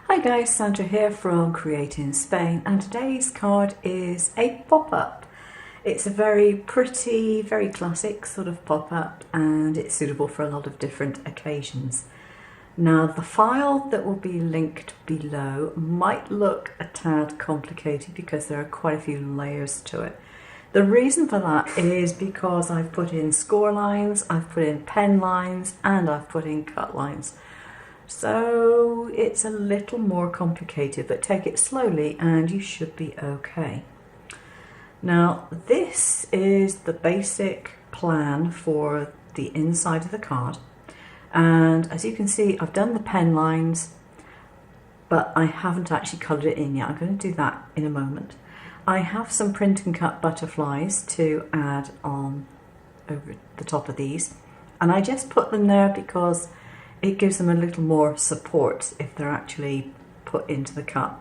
Hi guys, Sandra here from Create in Spain, and today's card is a pop-up. It's a very pretty, very classic sort of pop-up, and it's suitable for a lot of different occasions. Now the file that will be linked below might look a tad complicated because there are quite a few layers to it. The reason for that is because I've put in score lines, I've put in pen lines, and I've put in cut lines. So it's a little more complicated, but take it slowly and you should be okay. Now this is the basic plan for the inside of the card, and as you can see I've done the pen lines, but I haven't actually coloured it in yet. I'm going to do that in a moment. I have some print and cut butterflies to add on over the top of these, and I just put them there because it gives them a little more support if they're actually put into the cut.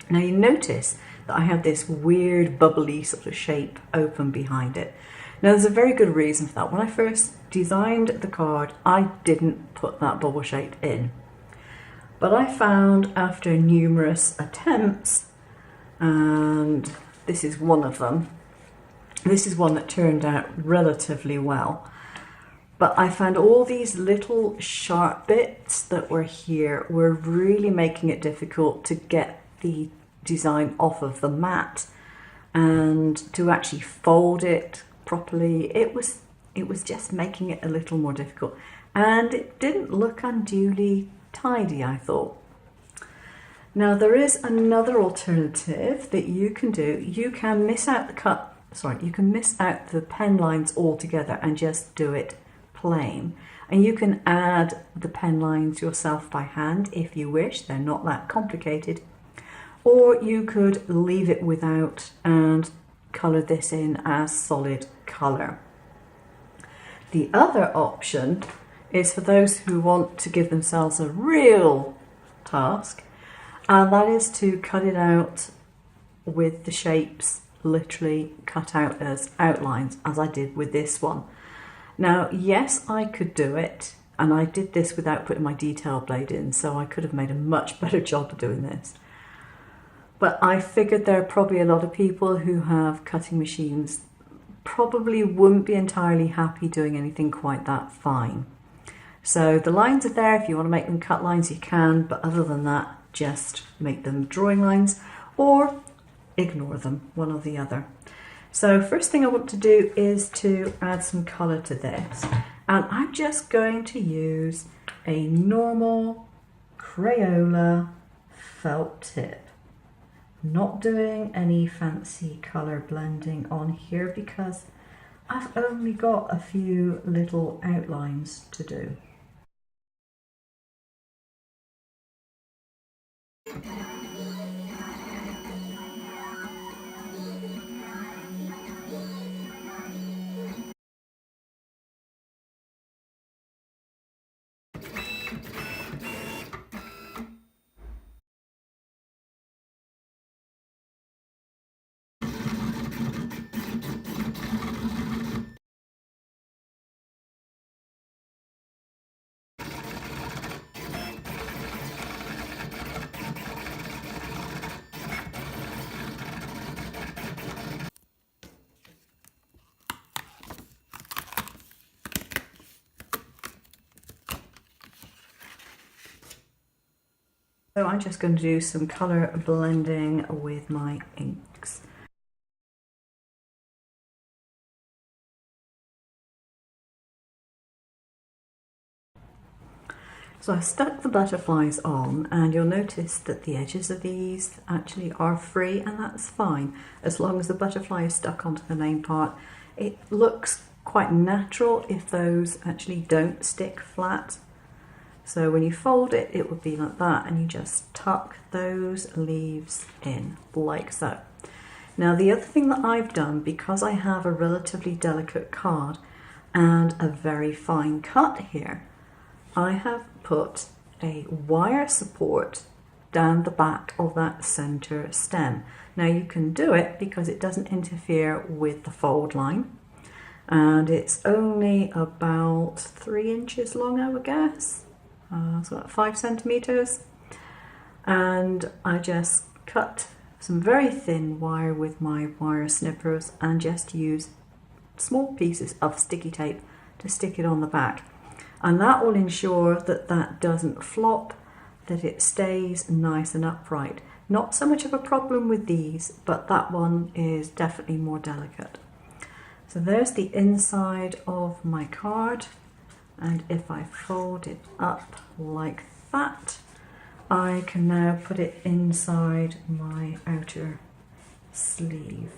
Now you notice that I have this weird bubbly sort of shape open behind it. Now there's a very good reason for that. When I first designed the card, I didn't put that bubble shape in. But I found after numerous attempts, and this is one of them, this is one that turned out relatively well. But I found all these little sharp bits that were here were really making it difficult to get the design off of the mat and to actually fold it properly. It was just making it a little more difficult, and it didn't look unduly tidy, I thought. Now there is another alternative that you can do. You can miss out the pen lines altogether and just do it plain, and you can add the pen lines yourself by hand if you wish. They're not that complicated, or you could leave it without and colour this in as solid colour. The other option is for those who want to give themselves a real task, and that is to cut it out with the shapes literally cut out as outlines, as I did with this one. Now, yes, I could do it, and I did this without putting my detail blade in, so I could have made a much better job of doing this. But I figured there are probably a lot of people who have cutting machines probably wouldn't be entirely happy doing anything quite that fine. So the lines are there. If you want to make them cut lines, you can, but other than that, just make them drawing lines or ignore them, one or the other. So first thing I want to do is to add some colour to this, and I'm just going to use a normal Crayola felt tip. Not doing any fancy colour blending on here because I've only got a few little outlines to do. So I'm just going to do some colour blending with my inks. So I stuck the butterflies on, and you'll notice that the edges of these actually are free, and that's fine as long as the butterfly is stuck onto the main part. It looks quite natural if those actually don't stick flat. So when you fold it, it would be like that, and you just tuck those leaves in like so. Now the other thing that I've done, because I have a relatively delicate card and a very fine cut here, I have put a wire support down the back of that center stem. Now you can do it because it doesn't interfere with the fold line, and it's only about 3 inches long, I would guess. So about 5 centimeters. and I just cut some very thin wire with my wire snippers and just use small pieces of sticky tape to stick it on the back, and that will ensure that that doesn't flop, that it stays nice and upright. Not so much of a problem with these, but that one is definitely more delicate. So there's the inside of my card, and if I fold it up like that, I can now put it inside my outer sleeve.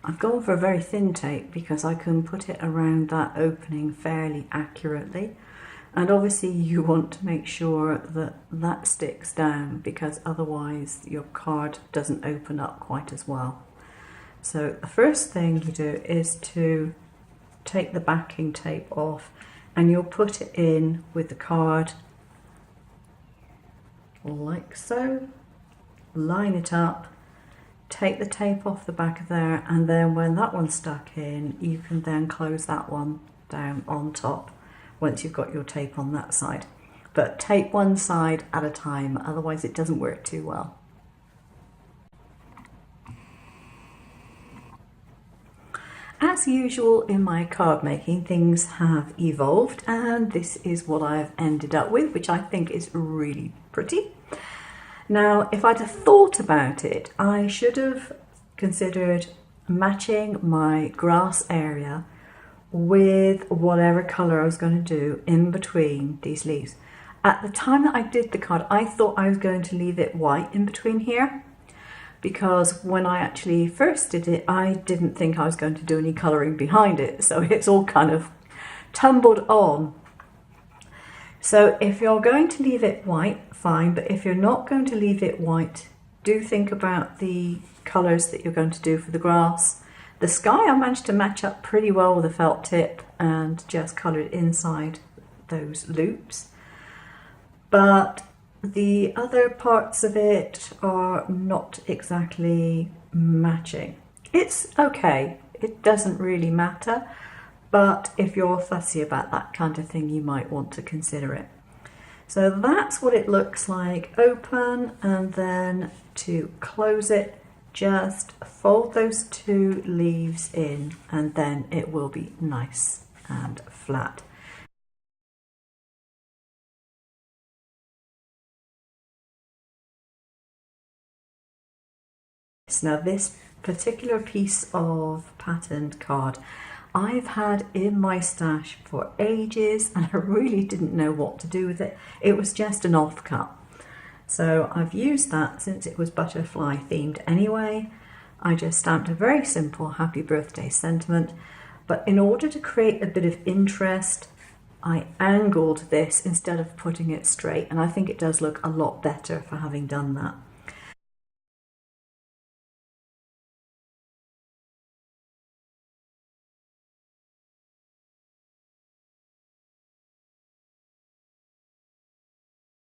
I've gone for a very thin tape because I can put it around that opening fairly accurately, and obviously you want to make sure that that sticks down because otherwise your card doesn't open up quite as well. So the first thing you do is to take the backing tape off, and you'll put it in with the card like so, line it up, take the tape off the back of there, and then when that one's stuck in, you can then close that one down on top once you've got your tape on that side. But tape one side at a time, otherwise it doesn't work too well. As usual in my card making, things have evolved, and this is what I've ended up with, which I think is really pretty. Now, if I'd have thought about it, I should have considered matching my grass area with whatever colour I was going to do in between these leaves. At the time that I did the card, I thought I was going to leave it white in between here, because when I actually first did it, I didn't think I was going to do any colouring behind it, so it's all kind of tumbled on. So if you're going to leave it white, fine, but if you're not going to leave it white, do think about the colours that you're going to do for the grass. The sky I managed to match up pretty well with a felt tip and just coloured inside those loops, but the other parts of it are not exactly matching. It's okay, it doesn't really matter, but if you're fussy about that kind of thing, you might want to consider it. So that's what it looks like open, and then to close it, just fold those two leaves in, and then it will be nice and flat. Now this particular piece of patterned card I've had in my stash for ages, and I really didn't know what to do with it. It was just an offcut. So I've used that since it was butterfly themed anyway. I just stamped a very simple happy birthday sentiment, but in order to create a bit of interest, I angled this instead of putting it straight, and I think it does look a lot better for having done that.